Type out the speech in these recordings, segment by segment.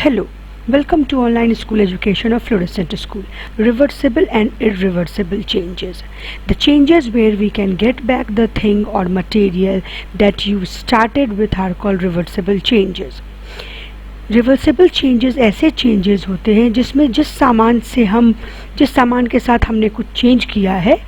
Hello, welcome to online school education of Fluorescent School. Reversible and irreversible changes. The changes where we can get back the thing or material that you started with are called reversible changes. Reversible changes ऐसे changes होते हैं जिसमें जिस सामान के साथ हमने कुछ चेंज किया है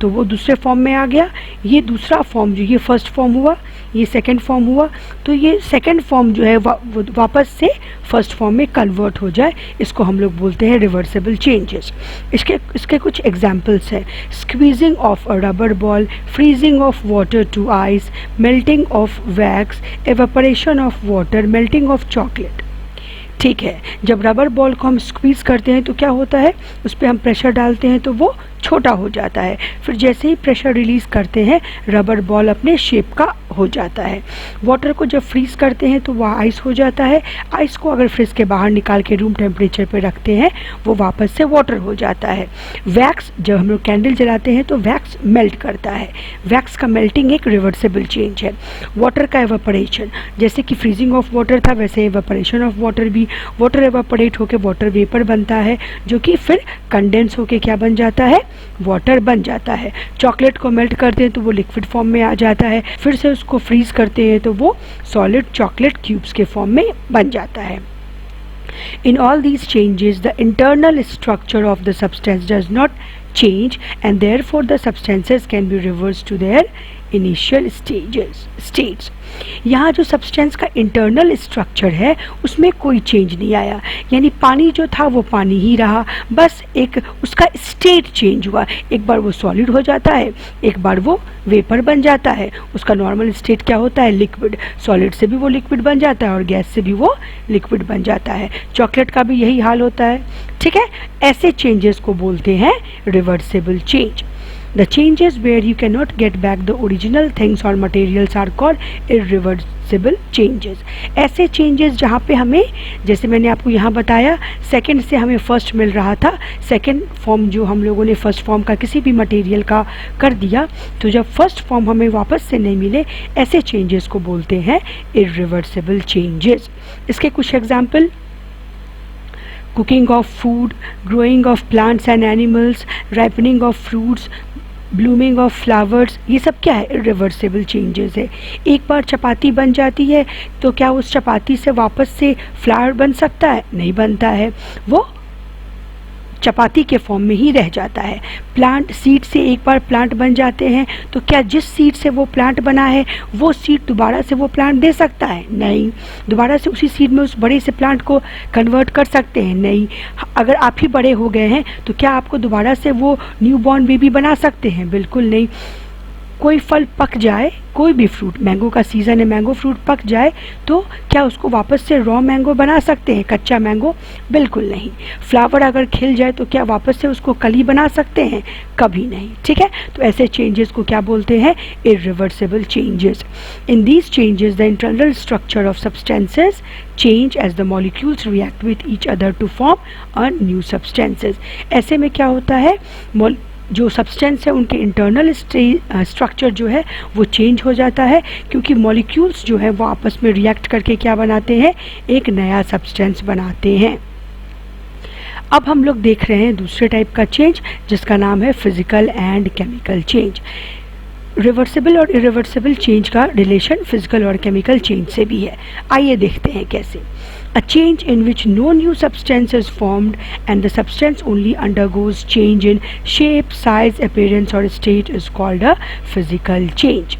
तो वो दूसरे फॉर्म में आ गया। ये दूसरा फॉर्म जो ये फर्स्ट फॉर्म हुआ, ये सेकंड फॉर्म हुआ, तो ये सेकंड फॉर्म जो है वापस से फर्स्ट फॉर्म में कन्वर्ट हो जाए, इसको हम लोग बोलते हैं रिवर्सिबल चेंजेस। इसके कुछ एग्जांपल्स हैं: squeezing of a rubber ball, freezing of water to ice, melting of wax, evaporation of water, melting of chocolate. ठीक है, जब रबर बॉल को हम स्क्वीज़ करते हैं तो क्या होता है, उस पर हम प्रेशर डालते हैं तो वो छोटा हो जाता है। फिर जैसे ही प्रेशर रिलीज़ करते हैं रबर बॉल अपने शेप का हो जाता है। वाटर को जब फ्रीज़ करते हैं तो वह आइस हो जाता है। आइस को अगर फ्रिज के बाहर निकाल के रूम टेम्परेचर पे रखते हैं वो वापस से वाटर हो जाता है। वैक्स, जब हम लोग कैंडल जलाते हैं तो वैक्स मेल्ट करता है। वैक्स का मेल्टिंग एक रिवर्सिबल चेंज है। वाटर का एवापोरेशन, जैसे कि फ्रीजिंग ऑफ वाटर था वैसे एवापोरेशन ऑफ वाटर भी, वाटर एवापोरेट होकर वाटर वेपर बनता है जो कि फिर कंडेंस होकर क्या बन जाता है, वाटर बन जाता है। चॉकलेट को मेल्ट करते हैं तो वो लिक्विड फॉर्म में आ जाता है, फिर से उसको फ्रीज करते हैं तो वो सॉलिड चॉकलेट क्यूब्स के फॉर्म में बन जाता है। In all these changes, the internal structure of the substance does not change and therefore the substances can be reversed to their initial states. यहाँ जो सब्सटेंस का इंटरनल स्ट्रक्चर है उसमें कोई चेंज नहीं आया, यानी पानी जो था वो पानी ही रहा, बस एक उसका स्टेट चेंज हुआ। एक बार वो सॉलिड हो जाता है, एक बार वो वेपर बन जाता है। उसका नॉर्मल स्टेट क्या होता है, लिक्विड। सॉलिड से भी वो लिक्विड बन जाता है और गैस से भी वो लिक्विड बन जाता है। चॉकलेट का भी यही हाल होता है। ठीक है, ऐसे चेंजेस को बोलते हैं reversible change. The changes where you cannot get back the original things or materials are called irreversible changes. ऐसे changes जहाँ पे हमें, जैसे मैंने आपको यहाँ बताया, सेकंड से हमें फर्स्ट मिल रहा था, सेकंड फॉर्म जो हम लोगों ने फर्स्ट फॉर्म का किसी भी मटेरियल का कर दिया, तो जब फर्स्ट फॉर्म हमें वापस से नहीं मिले, ऐसे चेंजेस को बोलते हैं irreversible changes। इसके कुछ example: cooking of food, growing of plants and animals, ripening of fruits, blooming of flowers, ये सब क्या है, रिवर्सिबल चेंजेस है। एक बार चपाती बन जाती है तो क्या उस चपाती से वापस से फ्लावर बन सकता है, नहीं बनता है, वो चपाती के फॉर्म में ही रह जाता है। प्लांट, सीड से एक बार प्लांट बन जाते हैं तो क्या जिस सीड से वो प्लांट बना है वो सीड दोबारा से वो प्लांट दे सकता है, नहीं। दोबारा से उसी सीड में उस बड़े से प्लांट को कन्वर्ट कर सकते हैं, नहीं। अगर आप ही बड़े हो गए हैं तो क्या आपको दोबारा से वो न्यू बॉर्न बेबी बना सकते हैं, बिल्कुल नहीं। कोई फल पक जाए, कोई भी फ्रूट, मैंगो का सीज़न है, मैंगो फ्रूट पक जाए तो क्या उसको वापस से रॉ मैंगो बना सकते हैं, कच्चा मैंगो, बिल्कुल नहीं। फ्लावर अगर खिल जाए तो क्या वापस से उसको कली बना सकते हैं, कभी नहीं। ठीक है, तो ऐसे चेंजेस को क्या बोलते हैं, irreversible changes. In these changes the internal structure of substances change as the molecules react with each other to form a new substances। ऐसे में क्या होता है, जो सब्सटेंस है उनके इंटरनल स्ट्रक्चर जो है वो चेंज हो जाता है, क्योंकि मॉलिक्यूल्स जो है वो आपस में रिएक्ट करके क्या बनाते हैं, एक नया सब्सटेंस बनाते हैं। अब हम लोग देख रहे हैं दूसरे टाइप का चेंज जिसका नाम है physical and chemical change. Reversible और इरिवर्सिबल चेंज का रिलेशन फिजिकल और केमिकल चेंज से भी है। आइए देखते हैं कैसे। A change in which no new substance is formed and the substance only undergoes change in shape, size, appearance or state is called a physical change।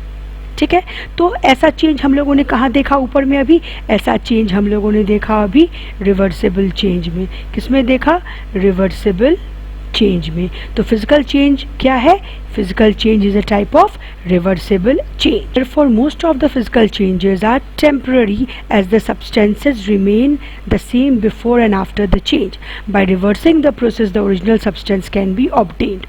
ठीक है, तो ऐसा चेंज हम लोगों ने कहाँ देखा, ऊपर में अभी ऐसा चेंज हम लोगों ने देखा अभी रिवर्सिबल चेंज में। किसमें देखा, रिवर्सिबल चेंज में। तो फिजिकल चेंज क्या है, physical change is a type of reversible change. Therefore, most of the physical changes are temporary as the substances remain the same before and after the change. By reversing the process, the original substance can be obtained.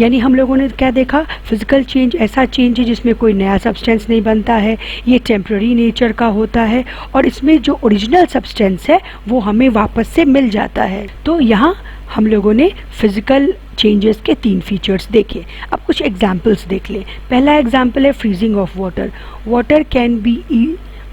यानी हम लोगों ने क्या देखा, physical change ऐसा change है जिसमें कोई नया सब्सटेंस नहीं बनता है, ये टेम्प्ररी नेचर का होता है और इसमें जो ओरिजिनल सब्सटेंस है वो हमें वापस से मिल जाता है। तो यहाँ हम लोगों ने फिजिकल चेंजेस के 3 फीचर्स देखे। अब कुछ एग्जाम्पल्स देख लें। पहला एग्जाम्पल है freezing of water.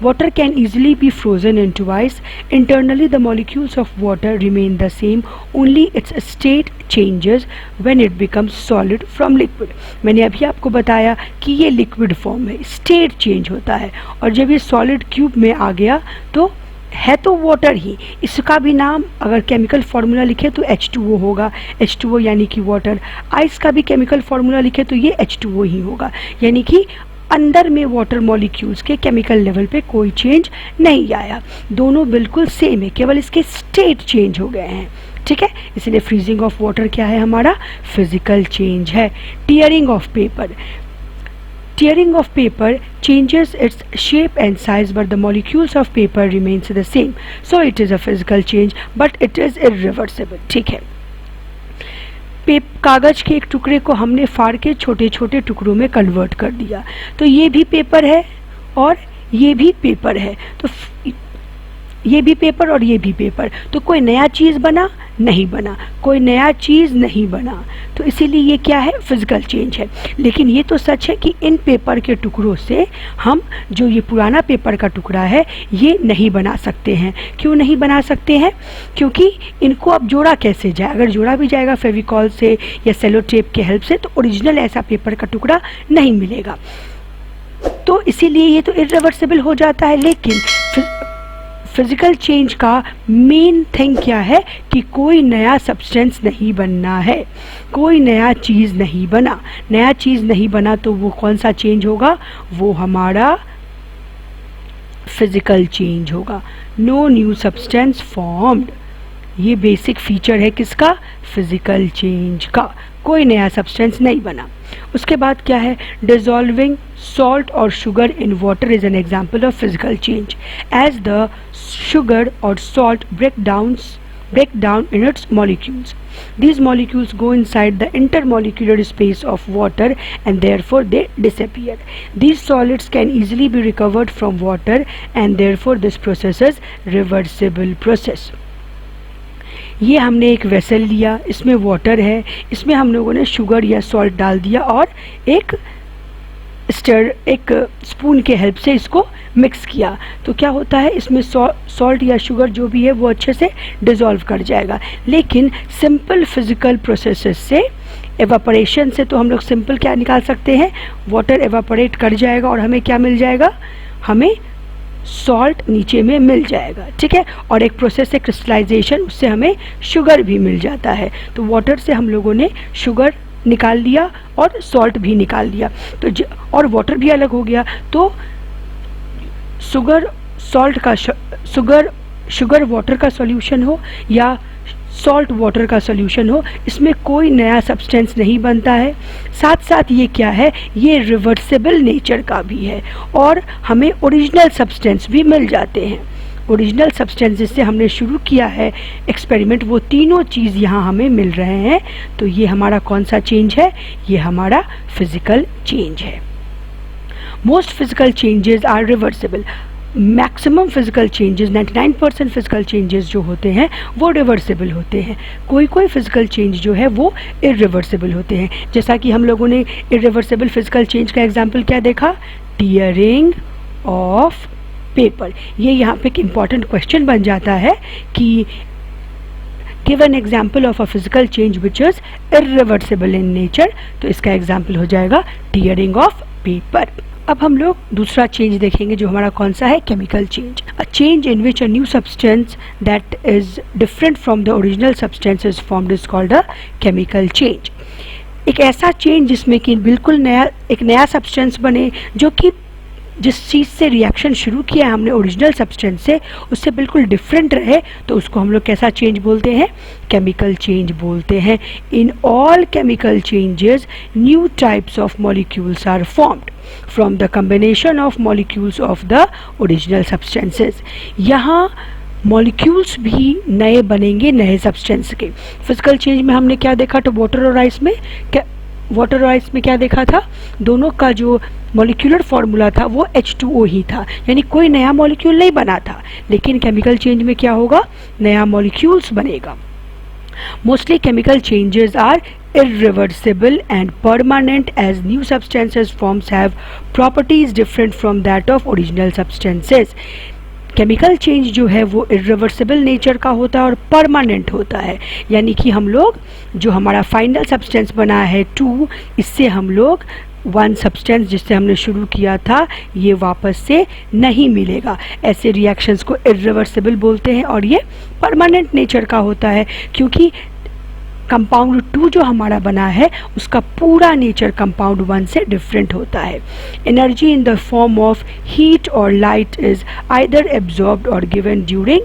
Water can easily be frozen into ice. Internally, the molecules of water remain the same, only its state changes when it becomes solid from liquid. मैंने अभी आपको बताया कि ये लिक्विड फॉर्म है, state change होता है, और जब ये सॉलिड क्यूब में आ गया तो है तो वाटर ही, इसका भी नाम अगर केमिकल फार्मूला लिखे तो H2O होगा, H2O यानी कि वाटर। आइस का भी केमिकल फार्मूला लिखे तो ये H2O ही होगा, यानी कि अंदर में वाटर मॉलिक्यूल्स के केमिकल लेवल पे कोई चेंज नहीं आया, दोनों बिल्कुल सेम है, केवल इसके स्टेट चेंज हो गए हैं। ठीक है, इसलिए फ्रीजिंग ऑफ वाटर क्या है हमारा, फिजिकल चेंज है। Tearing of paper, tearing of paper changes its shape and size, but the molecules of paper remains the same, so it is a physical change but it is irreversible। ठीक है, कागज के एक टुकड़े को हमने फाड़ के छोटे छोटे टुकड़ों में कन्वर्ट कर दिया, तो ये भी पेपर है और ये भी पेपर है, तो ये भी पेपर और ये भी पेपर, तो कोई नया चीज़ बना नहीं बना, कोई नया चीज़ नहीं बना, तो इसीलिए ये क्या है, फिजिकल चेंज है। लेकिन ये तो सच है कि इन पेपर के टुकड़ों से हम जो ये पुराना पेपर का टुकड़ा है ये नहीं बना सकते हैं। क्यों नहीं बना सकते हैं, क्योंकि इनको अब जोड़ा कैसे जाए, अगर जोड़ा भी जाएगा फेविकॉल से या सेलो टेप के हेल्प से तो ओरिजिनल ऐसा पेपर का टुकड़ा नहीं मिलेगा, तो इसीलिए ये तो इरिवर्सिबल हो जाता है। लेकिन फिजिकल चेंज का मेन थिंग क्या है कि कोई नया सब्सटेंस नहीं बनना है, कोई नया चीज़ नहीं बना, नया चीज़ नहीं बना तो वो कौन सा चेंज होगा, वो हमारा फिजिकल चेंज होगा। नो न्यू सब्सटेंस फॉर्म्ड, ये बेसिक फीचर है किसका, फिजिकल चेंज का, कोई नया सब्सटेंस नहीं बना। उसके बाद क्या है, dissolving salt or sugar in water is an example of physical change, as the sugar or salt break down in its molecules. These molecules go inside the intermolecular space of water and therefore they disappear. These solids can easily be recovered from water and therefore this process is reversible process. ये हमने एक vessel लिया, इसमें water है, इसमें हम लोगों ने शुगर या सॉल्ट डाल दिया और एक स्पून के हेल्प से इसको मिक्स किया, तो क्या होता है, इसमें सॉल्ट या शुगर जो भी है वो अच्छे से डिज़ोल्व कर जाएगा। लेकिन सिंपल फिजिकल प्रोसेसेस से, एवापोरेशन से तो हम लोग सिंपल क्या निकाल सकते हैं, वाटर एवापोरेट कर जाएगा और हमें क्या मिल जाएगा, हमें सॉल्ट नीचे में मिल जाएगा। ठीक है, और एक प्रोसेस है क्रिस्टलाइजेशन, उससे हमें शुगर भी मिल जाता है। तो वाटर से हम लोगों ने शुगर निकाल लिया और सॉल्ट भी निकाल लिया, तो और वाटर भी अलग हो गया, तो शुगर वाटर का सॉल्यूशन हो या सॉल्ट वाटर का सॉल्यूशन हो, इसमें कोई नया सब्सटेंस नहीं बनता है। साथ साथ ये क्या है, ये रिवर्सिबल नेचर का भी है और हमें ओरिजिनल सब्सटेंस भी मिल जाते हैं। ओरिजिनल सब्सटेंस जिससे हमने शुरू किया है एक्सपेरिमेंट, वो तीनों चीज़ यहाँ हमें मिल रहे हैं, तो ये हमारा कौन सा चेंज है, ये हमारा फिजिकल चेंज है। Most physical changes are reversible, maximum physical changes 99% physical changes जो होते हैं वो रिवर्सिबल होते हैं, कोई कोई फिजिकल चेंज जो है वो इरिवर्सिबल होते हैं। जैसा कि हम लोगों ने इरिवर्सिबल फिजिकल चेंज का एग्जांपल क्या देखा, टीयरिंग ऑफ पेपर। ये यहाँ पे एक इम्पॉर्टेंट क्वेश्चन बन जाता है कि give an example of a physical change which is irreversible in nature, तो इसका एग्जाम्पल हो जाएगा टीयरिंग ऑफ पेपर। अब हम लोग दूसरा चेंज देखेंगे जो हमारा कौन सा है, chemical change. A change in which a new substance that is different from the original substance is formed is called a chemical change. एक ऐसा चेंज जिसमें कि बिल्कुल नया एक नया सब्सटेंस बने, जो कि जिस चीज़ से रिएक्शन शुरू किया है हमने ओरिजिनल सब्सटेंस से, उससे बिल्कुल डिफरेंट रहे, तो उसको हम लोग कैसा चेंज बोलते हैं, केमिकल चेंज बोलते हैं। In all chemical changes new types of molecules are formed from the combination of molecules of the original substances. यहाँ मॉलिक्यूल्स भी नए बनेंगे नए सब्सटेंस के। फिजिकल चेंज में हमने क्या देखा, तो वाटर और आइस में क्या देखा था, दोनों का जो मॉलिक्यूलर फार्मूला था वो H2O ही था, यानी कोई नया मॉलिक्यूल नहीं बना था। लेकिन केमिकल चेंज में क्या होगा, नया मॉलिक्यूल्स बनेगा। Mostly chemical changes are irreversible and permanent, as new substances forms have properties different from that of original substances. Chemical change जो है वो इरिवर्सिबल नेचर का होता है और परमानेंट होता है, यानी कि हम लोग जो हमारा फाइनल सब्सटेंस बना है 2, इससे हम लोग 1 सब्सटेंस जिससे हमने शुरू किया था ये वापस से नहीं मिलेगा। ऐसे रिएक्शंस को इरिवर्सिबल बोलते हैं और ये परमानेंट नेचर का होता है, क्योंकि कंपाउंड 2 जो हमारा बना है उसका पूरा नेचर कंपाउंड 1 से डिफरेंट होता है। Energy in the form of heat और लाइट इज आइदर एब्जॉर्ब्ड और given during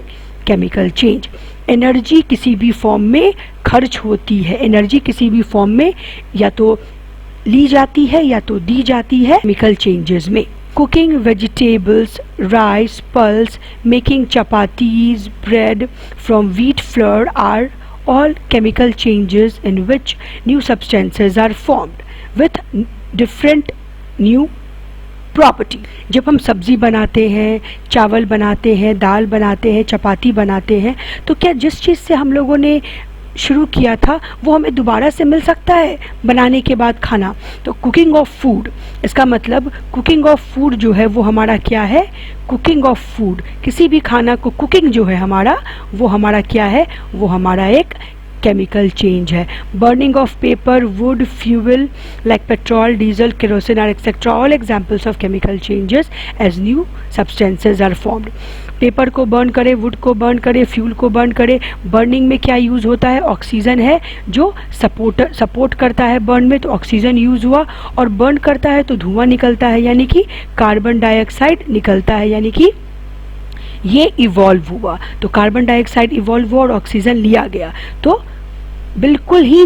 chemical change. Energy किसी भी फॉर्म में खर्च होती है, एनर्जी किसी भी फॉर्म में या तो ली जाती है या तो दी जाती है केमिकल चेंजेस में। Cooking vegetables, rice, pulse, making chapatis, bread from wheat flour are all chemical changes in which new substances are formed with different new property। जब हम सब्जी बनाते हैं, चावल बनाते हैं, दाल बनाते हैं, चपाती बनाते हैं, तो क्या जिस चीज़ से हम लोगों ने शुरू किया था वो हमें दोबारा से मिल सकता है बनाने के बाद खाना? तो कुकिंग ऑफ फूड, इसका मतलब कुकिंग ऑफ फूड जो है वो हमारा क्या है? कुकिंग ऑफ फूड, किसी भी खाना को कुकिंग जो है हमारा वो हमारा क्या है? वो हमारा एक केमिकल चेंज है। Burning of paper, wood, fuel like petrol, diesel, kerosene are etcetera all examples of chemical changes as new substances are formed. Paper को बर्न करे, वुड को बर्न करे, फ्यूल को बर्न करे। बर्निंग में क्या यूज़ होता है? ऑक्सीजन है जो सपोर्ट करता है बर्न में, तो ऑक्सीजन यूज़ हुआ, और बर्न करता है तो धुआं निकलता है यानी कि कार्बन डाइऑक्साइड निकलता है, यानी कि ये इवॉल्व हुआ। तो कार्बन डाइऑक्साइड इवॉल्व हुआ और ऑक्सीजन लिया गया, तो बिल्कुल ही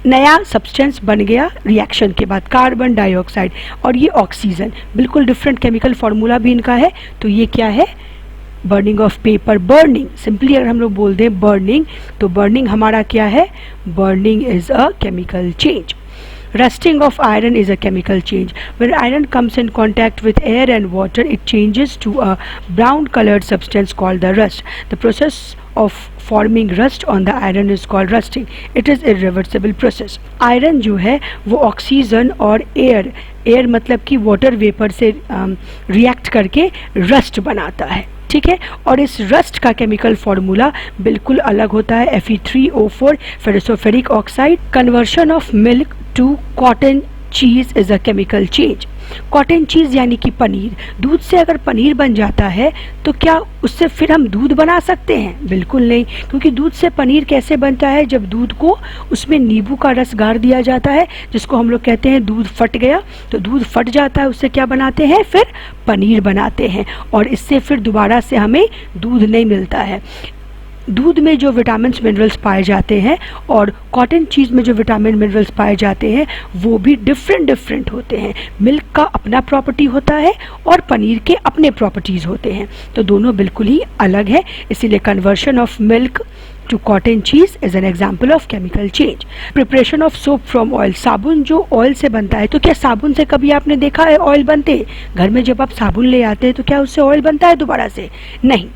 नया सब्सटेंस बन गया रिएक्शन के बाद, कार्बन डाइऑक्साइड और ये ऑक्सीजन, बिल्कुल डिफरेंट केमिकल फार्मूला भी इनका है। तो ये क्या है? Burning of paper. Burning simply अगर हम लोग बोल दें बर्निंग, तो बर्निंग हमारा क्या है? Burning is a chemical change. Rusting of iron is a chemical change. When iron comes in contact with air and water, it changes to a brown colored substance called the rust. The process of forming rust on the iron is called rusting. It is irreversible process. Iron जो है वो oxygen और air मतलब कि water vapour से react करके rust बनाता है, ठीक है। और इस रस्ट का केमिकल फॉर्मूला बिल्कुल अलग होता है, Fe3O4 ferrosoferric oxide. Conversion of milk to cotton cheese is a chemical change. Cotton cheese यानी कि पनीर, दूध से अगर पनीर बन जाता है तो क्या उससे फिर हम दूध बना सकते हैं? बिल्कुल नहीं, क्योंकि दूध से पनीर कैसे बनता है? जब दूध को उसमें नींबू का रस गार दिया जाता है, जिसको हम लोग कहते हैं दूध फट गया। तो दूध फट जाता है, उससे क्या बनाते हैं? फिर पनीर बनाते हैं, और इससे फिर दोबारा से हमें दूध नहीं मिलता है। दूध में जो विटामिन मिनरल्स पाए जाते हैं और कॉटन चीज़ में जो विटामिन मिनरल्स पाए जाते हैं वो भी डिफरेंट होते हैं। मिल्क का अपना प्रॉपर्टी होता है और पनीर के अपने प्रॉपर्टीज़ होते हैं, तो दोनों बिल्कुल ही अलग है। इसीलिए conversion of milk to cotton cheese is an example of chemical change. Preparation of soap from oil, साबुन जो ऑयल से बनता है, तो क्या साबुन से कभी आपने देखा है ऑयल बनते? घर में जब आप साबुन ले आते हैं तो क्या उससे ऑयल बनता है दोबारा से? नहीं।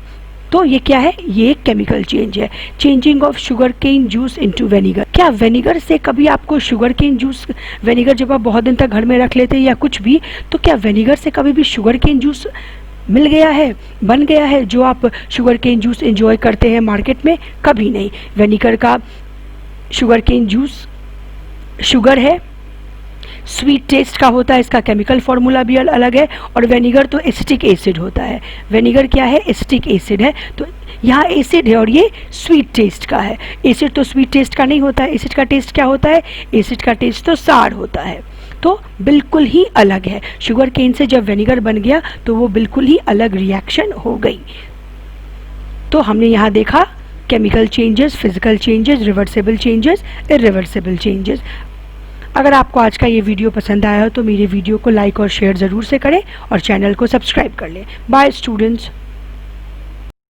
तो ये क्या है? ये एक केमिकल चेंज है। Changing of sugar cane juice into vinegar, क्या विनेगर से कभी आपको शुगर केन जूस, विनेगर जब आप बहुत दिन तक घर में रख लेते हैं या कुछ भी, तो क्या विनेगर से कभी भी शुगर केन जूस मिल गया है, बन गया है जो आप शुगर केन जूस एंजॉय करते हैं मार्केट में? कभी नहीं। विनेगर का शुगर केन जूस शुगर है, स्वीट टेस्ट का होता है, इसका केमिकल फार्मूला भी अलग है। और विनेगर तो एसिटिक एसिड होता है। विनेगर क्या है? एसिटिक एसिड है। तो यहाँ एसिड है और ये स्वीट टेस्ट का है। एसिड तो स्वीट टेस्ट का नहीं होता है। एसिड का टेस्ट क्या होता है? एसिड का टेस्ट तो सार होता है। तो बिल्कुल ही अलग है। शुगर केन से जब विनेगर बन गया तो वो बिल्कुल ही अलग रिएक्शन हो गई। तो हमने यहाँ देखा chemical changes, physical changes, reversible changes, irreversible changes. अगर आपको आज का ये वीडियो पसंद आया हो तो मेरे वीडियो को लाइक और शेयर ज़रूर से करें और चैनल को सब्सक्राइब कर लें। Bye students.